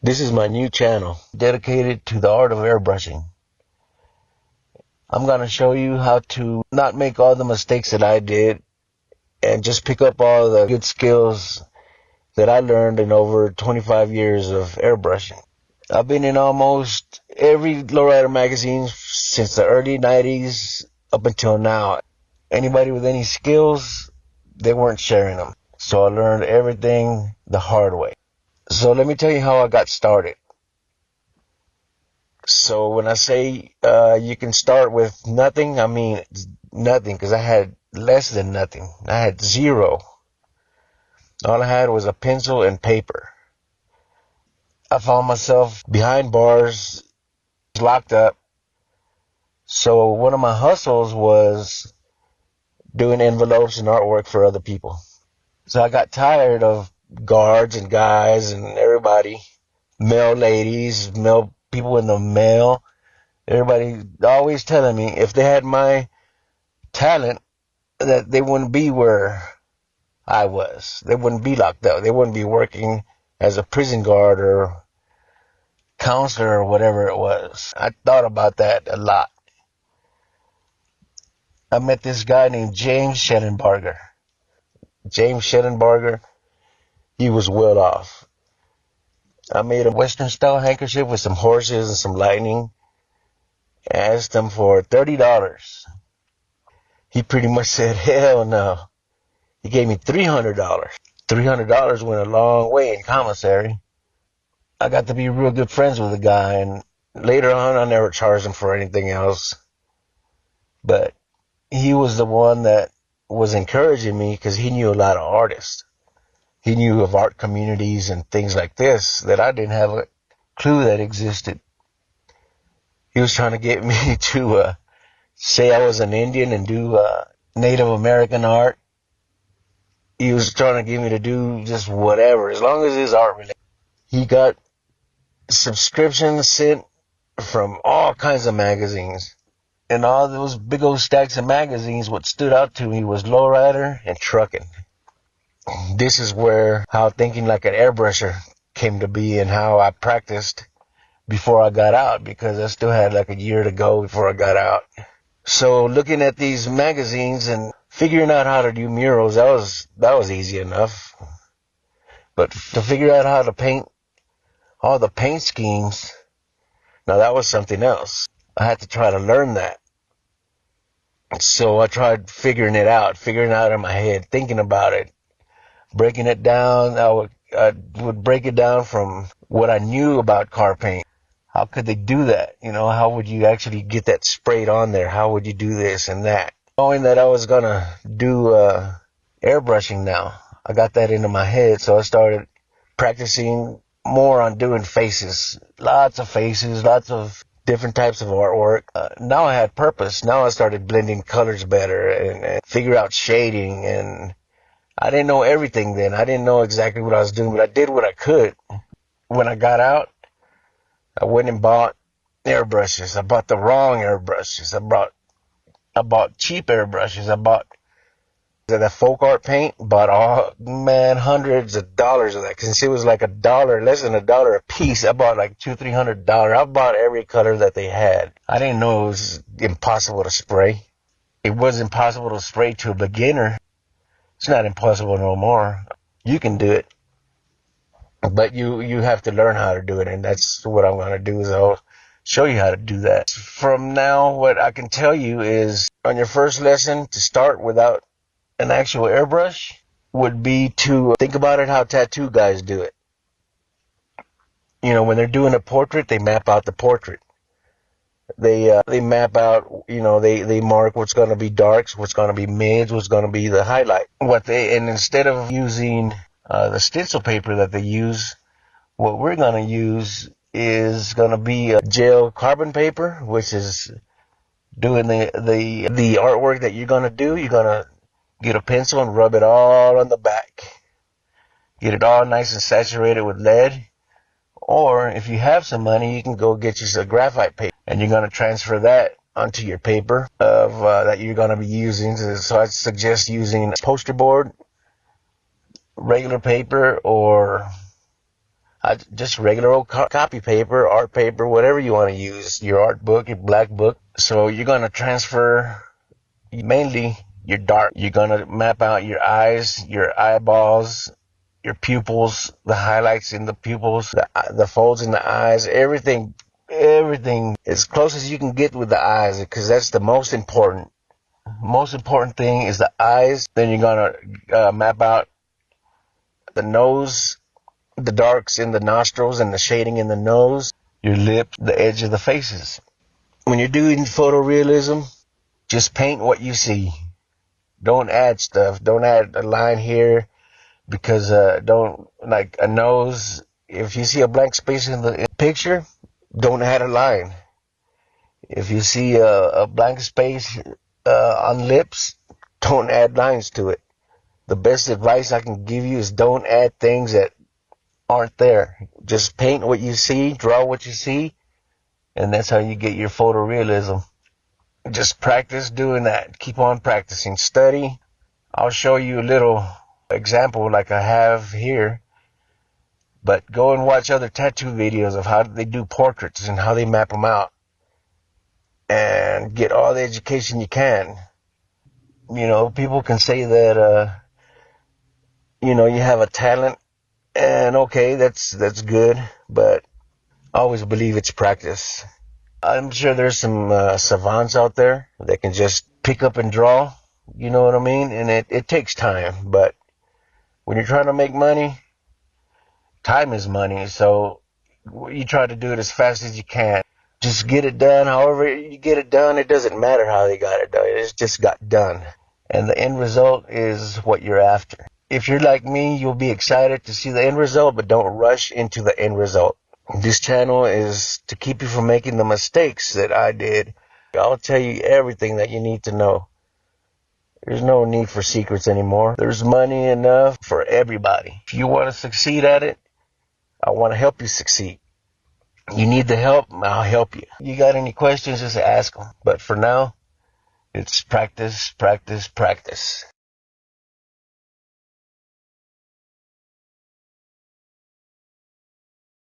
This is my new channel dedicated to the art of airbrushing. I'm going to show you how to not make all the mistakes that I did and just pick up all the good skills that I learned in over 25 years of airbrushing. I've been in almost every Lowrider magazine since the early 90s up until now. Anybody with any skills, they weren't sharing them. So I learned everything the hard way. So let me tell you how I got started. So when I say you can start with nothing, I mean nothing, because I had less than nothing. I had zero. All I had was a pencil and paper. I found myself behind bars, locked up. So one of my hustles was doing envelopes and artwork for other people. So I got tired of guards and guys and everybody, male ladies, male people in the mail, everybody always telling me if they had my talent that they wouldn't be where I was. They wouldn't be locked up. They wouldn't be working as a prison guard or counselor or whatever it was. I thought about that a lot. I met this guy named James Schellenbarger. James Schellenbarger, he was well off. I made a Western style handkerchief with some horses and some lightning. I asked him for $30. He pretty much said, hell no. He gave me $300. $300 went a long way in commissary. I got to be real good friends with the guy, and later on I never charged him for anything else. But he was the one that was encouraging me because he knew a lot of artists. He knew of art communities and things like this that I didn't have a clue that existed. He was trying to get me to say I was an Indian and do Native American art. He was trying to get me to do just whatever, as long as it's art related. He got subscriptions sent from all kinds of magazines. And all those big old stacks of magazines, what stood out to me was Lowrider and trucking. This is where how thinking like an airbrusher came to be and how I practiced before I got out, because I still had like a year to go before I got out. So looking at these magazines and figuring out how to do murals, that was easy enough. But to figure out how to paint all the paint schemes, now that was something else. I had to try to learn that. So I tried figuring it out in my head, thinking about it, breaking it down. I would break it down from what I knew about car paint. How could they do that? You know, how would you actually get that sprayed on there? How would you do this and that? Knowing that I was going to do airbrushing now, I got that into my head. So I started practicing more on doing faces, lots of different types of artwork. Now I had purpose. Now I started blending colors better and figure out shading. And I didn't know everything then. I didn't know exactly what I was doing, but I did what I could. When I got out, I went and bought airbrushes. I bought the wrong airbrushes. I bought cheap airbrushes. I bought the folk art paint, bought hundreds of dollars of that. Since it was like $1, less than $1 a piece, I bought like $200-300. I bought every color that they had. I didn't know it was impossible to spray. It was impossible to spray to a beginner. It's not impossible no more. You can do it, but you have to learn how to do it, and that's what I'm going to do. Is I'll show you how to do that. From now, what I can tell you is on your first lesson, to start without an actual airbrush would be to think about it how tattoo guys do it. You know, when they're doing a portrait, they map out the portrait. They map out, you know, they mark what's going to be darks, what's going to be mids, what's going to be the highlight. And instead of using the stencil paper that they use, what we're going to use is going to be gel carbon paper, which is doing the artwork that you're going to do. You're going to get a pencil and rub it all on the back. Get it all nice and saturated with lead. Or if you have some money, you can go get you some graphite paper, and you're going to transfer that onto your paper that you're going to be using. So I suggest using poster board, regular paper, or Just regular old copy paper, art paper, whatever you want to use, your art book, your black book. So you're going to transfer mainly your dark. You're going to map out your eyes, your eyeballs, your pupils, the highlights in the pupils, the folds in the eyes, everything as close as you can get with the eyes, because that's the most important. Most important thing is the eyes. Then you're going to map out the nose, the darks in the nostrils and the shading in the nose, your lips, the edge of the faces. When you're doing photorealism, just paint what you see. Don't add stuff. Don't add a line here, because don't, like a nose, if you see a blank space in the picture, don't add a line. If you see a blank space on lips, don't add lines to it. The best advice I can give you is don't add things that aren't there. Just paint what you see, draw what you see, and that's how you get your photorealism. Just practice doing that. Keep on practicing. Study. I'll show you a little example like I have here, but go and watch other tattoo videos of how they do portraits and how they map them out, and get all the education you can. You know, people can say that you have a talent, and okay, that's good, but I always believe it's practice. I'm sure there's some savants out there that can just pick up and draw, you know what I mean? And it takes time, but when you're trying to make money, time is money, so you try to do it as fast as you can. Just get it done. However you get it done, it doesn't matter how they got it done. It's just got done. And the end result is what you're after. If you're like me, you'll be excited to see the end result, but don't rush into the end result. This channel is to keep you from making the mistakes that I did. I'll tell you everything that you need to know. There's no need for secrets anymore. There's money enough for everybody. If you want to succeed at it, I want to help you succeed. You need the help, I'll help you. You got any questions, just ask them. But for now, it's practice, practice, practice.